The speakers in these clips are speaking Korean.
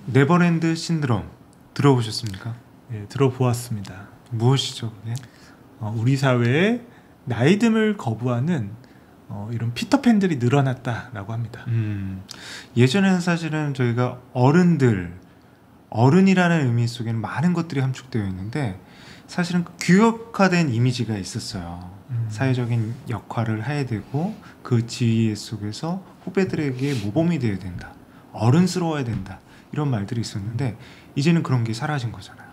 네버랜드 신드롬 들어보셨습니까? 예, 들어보았습니다. 무엇이죠, 그게? 우리 사회에 나이듦을 거부하는 이런 피터팬들이 늘어났다라고 합니다. 예전에는 사실은 저희가 어른이라는 의미 속에는 많은 것들이 함축되어 있는데 사실은 규격화된 이미지가 있었어요. 사회적인 역할을 해야 되고 그 지위 속에서 후배들에게 모범이 되어야 된다. 어른스러워야 된다. 이런 말들이 있었는데 이제는 그런 게 사라진 거잖아요.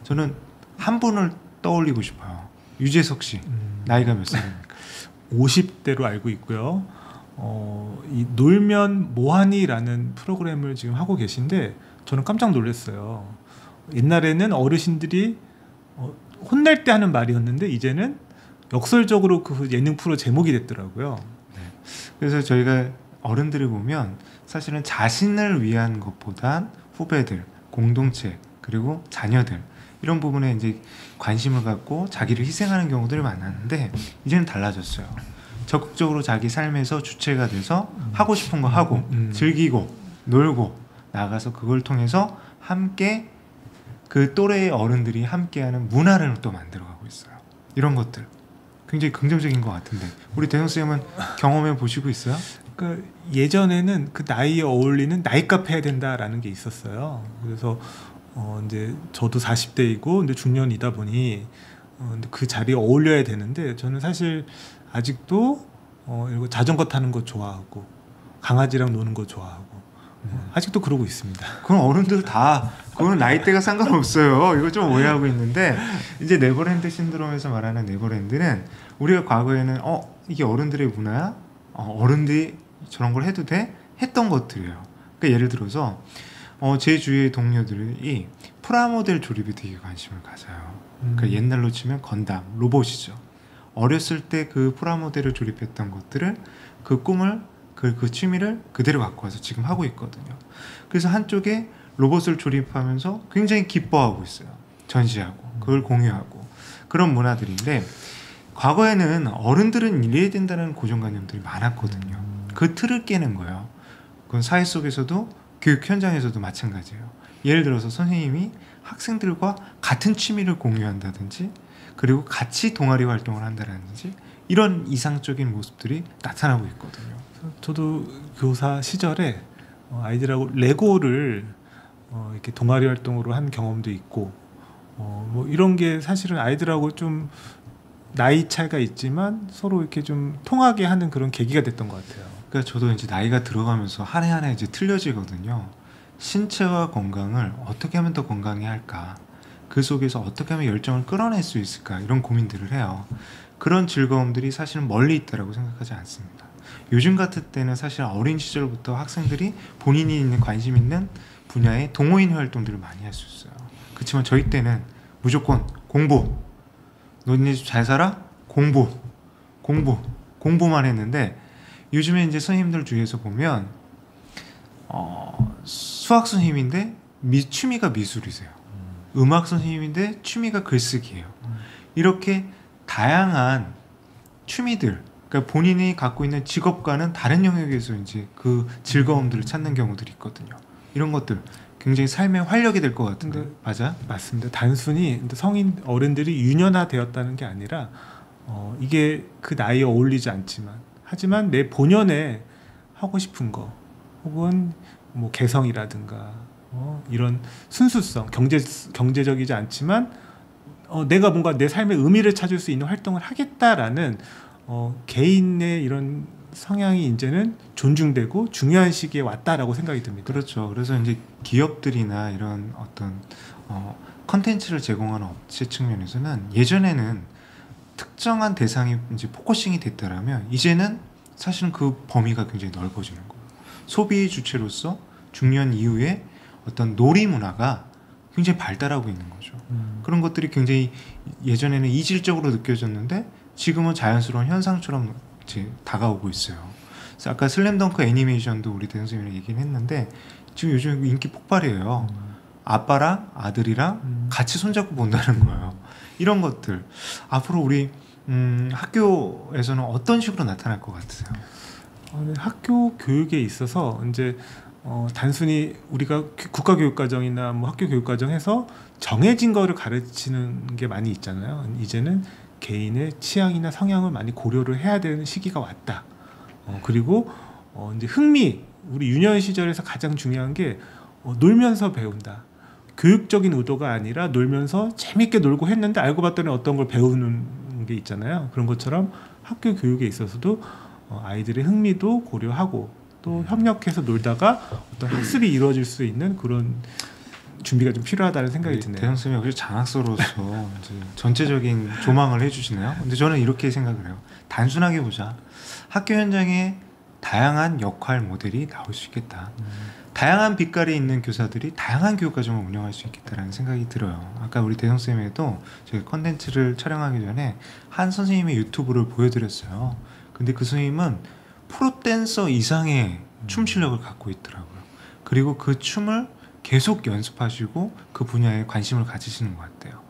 저는 한 분을 떠올리고 싶어요. 유재석 씨. 나이가 몇 살입니까? 50대로 알고 있고요. 이 놀면 뭐하니라는 프로그램을 지금 하고 계신데 저는 깜짝 놀랐어요. 옛날에는 어르신들이 혼낼 때 하는 말이었는데 이제는 역설적으로 그 예능 프로 제목이 됐더라고요. 네. 그래서 저희가 어른들을 보면 사실은 자신을 위한 것보단 후배들, 공동체, 그리고 자녀들 이런 부분에 이제 관심을 갖고 자기를 희생하는 경우들이 많았는데 이제는 달라졌어요. 적극적으로 자기 삶에서 주체가 돼서 하고 싶은 거 하고 즐기고 놀고 나가서 그걸 통해서 함께 그 또래의 어른들이 함께하는 문화를 또 만들어가고 있어요. 이런 것들 굉장히 긍정적인 것 같은데 우리 대성 쌤은 경험해 보시고 있어요? 그러니까 예전에는 그 나이에 어울리는 나이값 해야 된다라는 게 있었어요. 그래서 이제 저도 40대이고 근데 중년이다 보니 근데 그 자리에 어울려야 되는데 저는 사실 아직도 이거 자전거 타는 거 좋아하고 강아지랑 노는 거 좋아하고 아직도 그러고 있습니다. 그건 어른들 다 그거는 나이대가 상관없어요. 이거 좀 오해하고 있는데 이제 네버랜드 신드롬에서 말하는 네버랜드는 우리가 과거에는 이게 어른들의 문화야? 어른들이 저런 걸 해도 돼? 했던 것들이에요. 그러니까 예를 들어서 제 주위의 동료들이 프라모델 조립에 되게 관심을 가져요. 그러니까 옛날로 치면 건담, 로봇이죠. 어렸을 때 그 프라모델을 조립했던 것들을 그 꿈을 그 취미를 그대로 갖고 와서 지금 하고 있거든요. 그래서 한쪽에 로봇을 조립하면서 굉장히 기뻐하고 있어요. 전시하고 그걸 공유하고 그런 문화들인데 과거에는 어른들은 이래야 된다는 고정관념들이 많았거든요. 그 틀을 깨는 거예요. 그건 사회 속에서도 교육 현장에서도 마찬가지예요. 예를 들어서 선생님이 학생들과 같은 취미를 공유한다든지 그리고 같이 동아리 활동을 한다든지 이런 이상적인 모습들이 나타나고 있거든요. 저도 교사 시절에 아이들하고 레고를 이렇게 동아리 활동으로 한 경험도 있고 뭐 이런 게 사실은 아이들하고 좀 나이 차이가 있지만 서로 이렇게 좀 통하게 하는 그런 계기가 됐던 것 같아요. 그러니까 저도 이제 나이가 들어가면서 한 해 한 해 이제 틀려지거든요. 신체와 건강을 어떻게 하면 더 건강히 할까? 그 속에서 어떻게 하면 열정을 끌어낼 수 있을까? 이런 고민들을 해요. 그런 즐거움들이 사실은 멀리 있다라고 생각하지 않습니다. 요즘 같을 때는 사실 어린 시절부터 학생들이 본인이 있는 관심 있는 분야의 동호인 활동들을 많이 할 수 있어요. 그렇지만 저희 때는 무조건 공부, 너네 집 잘 살아? 공부만 했는데 요즘에 이제 선생님들 주위에서 보면 수학 선생님인데 취미가 미술이세요. 음악 선생님인데 취미가 글쓰기예요. 이렇게 다양한 취미들, 그러니까 본인이 갖고 있는 직업과는 다른 영역에서 이제 그 즐거움들을 찾는 경우들이 있거든요. 이런 것들 굉장히 삶의 활력이 될 것 같은데 맞아? 맞습니다. 단순히 성인 어른들이 유년화되었다는 게 아니라 이게 그 나이에 어울리지 않지만 하지만 내 본연에 하고 싶은 거 혹은 뭐 개성이라든가 이런 순수성, 경제적이지 않지만 내가 뭔가 내 삶의 의미를 찾을 수 있는 활동을 하겠다라는 개인의 이런 성향이 이제는 존중되고 중요한 시기에 왔다라고 생각이 듭니다. 그렇죠. 그래서 이제 기업들이나 이런 어떤 컨텐츠를 제공하는 업체 측면에서는 예전에는 특정한 대상이 이제 포커싱이 됐다라면 이제는 사실은 그 범위가 굉장히 넓어지는 거예요. 소비 주체로서 중년 이후에 어떤 놀이 문화가 굉장히 발달하고 있는 거죠. 그런 것들이 굉장히 예전에는 이질적으로 느껴졌는데 지금은 자연스러운 현상처럼 이제 다가오고 있어요. 그래서 아까 슬램덩크 애니메이션도 우리 대선 선생님이랑 얘기는 했는데 지금 요즘 인기 폭발이에요. 아빠랑 아들이랑 같이 손잡고 본다는 거예요. 이런 것들 앞으로 우리 학교에서는 어떤 식으로 나타날 것 같으세요? 학교 교육에 있어서 이제 단순히 우리가 국가교육과정이나 뭐 학교교육과정에서 정해진 거를 가르치는 게 많이 있잖아요. 이제는 개인의 취향이나 성향을 많이 고려를 해야 되는 시기가 왔다. 그리고 이제 흥미, 우리 유년 시절에서 가장 중요한 게 놀면서 배운다. 교육적인 의도가 아니라 놀면서 재밌게 놀고 했는데 알고 봤더니 어떤 걸 배우는 게 있잖아요. 그런 것처럼 학교 교육에 있어서도 아이들의 흥미도 고려하고 또 협력해서 놀다가 어떤 학습이 이루어질 수 있는 그런 준비가 좀 필요하다는 생각이 드네요. 대현 선생님 역시 장학서로서 이제 전체적인 조망을 해주시네요. 근데 저는 이렇게 생각을 해요. 단순하게 보자. 학교 현장에 다양한 역할 모델이 나올 수 있겠다. 다양한 빛깔이 있는 교사들이 다양한 교육과정을 운영할 수 있겠다라는 생각이 들어요. 아까 우리 대성 쌤에도 저희 컨텐츠를 촬영하기 전에 한 선생님의 유튜브를 보여드렸어요. 근데 그 선생님은 프로댄서 이상의 춤 실력을 갖고 있더라고요. 그리고 그 춤을 계속 연습하시고 그 분야에 관심을 가지시는 것 같아요.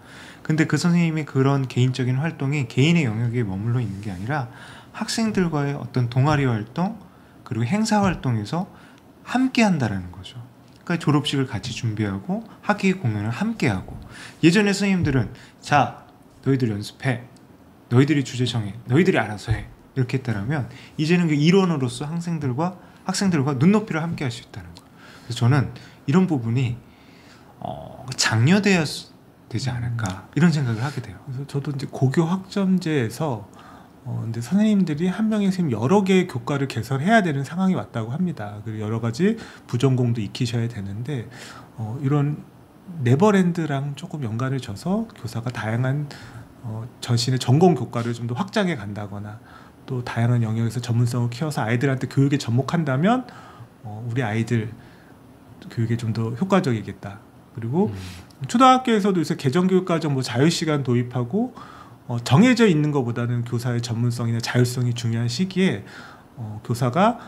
근데 그 선생님의 그런 개인적인 활동이 개인의 영역에 머물러 있는 게 아니라 학생들과의 어떤 동아리 활동 그리고 행사 활동에서 함께 한다라는 거죠. 그러니까 졸업식을 같이 준비하고 학기 공연을 함께 하고 예전에 선생님들은 자 너희들 연습해 너희들이 주제 정해 너희들이 알아서 해 이렇게 했다라면 이제는 그 일원으로서 학생들과 눈높이를 함께 할 수 있다는 거예요. 그래서 저는 이런 부분이 장려돼야 되지 않을까 이런 생각을 하게 돼요. 그래서 저도 이제 고교 학점제에서 근데 선생님들이 한 명의 선생님 여러 개의 교과를 개설해야 되는 상황이 왔다고 합니다. 그리고 여러 가지 부전공도 익히셔야 되는데 이런 네버랜드랑 조금 연관을 져서 교사가 다양한 자신의 전공 교과를 좀 더 확장해 간다거나 또 다양한 영역에서 전문성을 키워서 아이들한테 교육에 접목한다면 우리 아이들 교육에 좀 더 효과적이겠다. 그리고 초등학교에서도 요새 개정교육과정 뭐 자유시간 도입하고 정해져 있는 것보다는 교사의 전문성이나 자율성이 중요한 시기에 교사가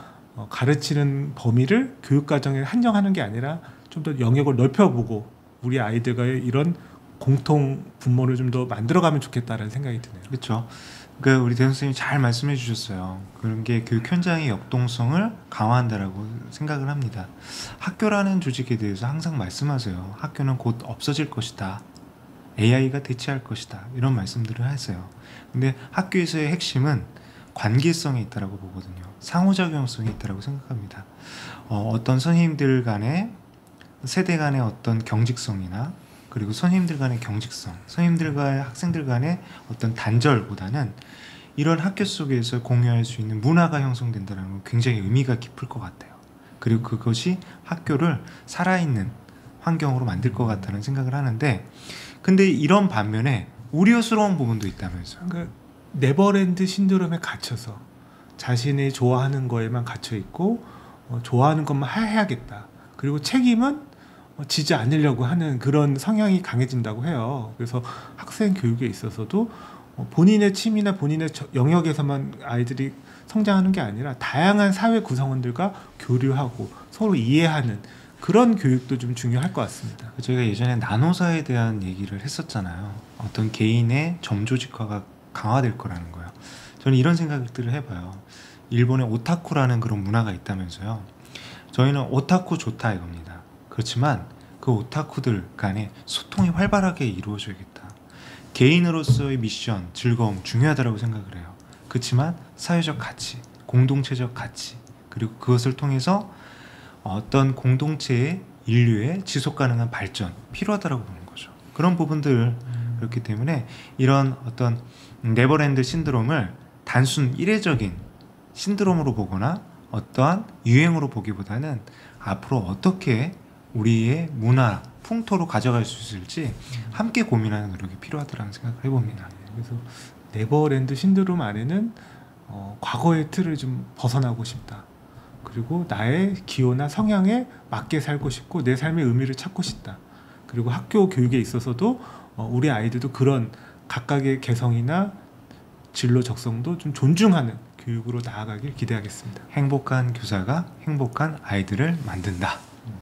가르치는 범위를 교육과정에 한정하는 게 아니라 좀 더 영역을 넓혀보고 우리 아이들과의 이런 공통 분모를 좀 더 만들어가면 좋겠다라는 생각이 드네요. 그렇죠. 그러니까 우리 대현 선생님이 잘 말씀해 주셨어요. 그런 게 교육 현장의 역동성을 강화한다라고 생각을 합니다. 학교라는 조직에 대해서 항상 말씀하세요. 학교는 곧 없어질 것이다. AI가 대체할 것이다. 이런 말씀들을 하세요. 근데 학교에서의 핵심은 관계성에 있다라고 보거든요. 상호작용성이 있다라고 생각합니다. 어떤 선생님들 간의 세대 간의 어떤 경직성이나 그리고 선생님들 간의 경직성, 선생님들과 학생들 간의 어떤 단절보다는 이런 학교 속에서 공유할 수 있는 문화가 형성된다는 건 굉장히 의미가 깊을 것 같아요. 그리고 그것이 학교를 살아있는 환경으로 만들 것 같다는 생각을 하는데 근데 이런 반면에 우려스러운 부분도 있다면서요. 그러니까 네버랜드 신드롬에 갇혀서 자신이 좋아하는 거에만 갇혀 있고 좋아하는 것만 해야겠다. 그리고 책임은 지지 않으려고 하는 그런 성향이 강해진다고 해요. 그래서 학생 교육에 있어서도 본인의 취미나 본인의 영역에서만 아이들이 성장하는 게 아니라 다양한 사회 구성원들과 교류하고 서로 이해하는 그런 교육도 좀 중요할 것 같습니다. 저희가 예전에 나노사에 대한 얘기를 했었잖아요. 어떤 개인의 점조직화가 강화될 거라는 거예요. 저는 이런 생각들을 해봐요. 일본에 오타쿠라는 그런 문화가 있다면서요. 저희는 오타쿠 좋다 이겁니다. 그렇지만 그 오타쿠들 간에 소통이 활발하게 이루어져야겠다. 개인으로서의 미션, 즐거움 중요하다고 생각을 해요. 그렇지만 사회적 가치, 공동체적 가치 그리고 그것을 통해서 어떤 공동체의 인류의 지속 가능한 발전 필요하다고 보는 거죠. 그런 부분들 그렇기 때문에 이런 어떤 네버랜드 신드롬을 단순 이례적인 신드롬으로 보거나 어떠한 유행으로 보기보다는 앞으로 어떻게 우리의 문화, 풍토로 가져갈 수 있을지 함께 고민하는 노력이 필요하다는 생각을 해봅니다. 그래서 네버랜드 신드롬 안에는 과거의 틀을 좀 벗어나고 싶다. 그리고 나의 기호나 성향에 맞게 살고 싶고 내 삶의 의미를 찾고 싶다. 그리고 학교 교육에 있어서도 우리 아이들도 그런 각각의 개성이나 진로 적성도 좀 존중하는 교육으로 나아가길 기대하겠습니다. 행복한 교사가 행복한 아이들을 만든다.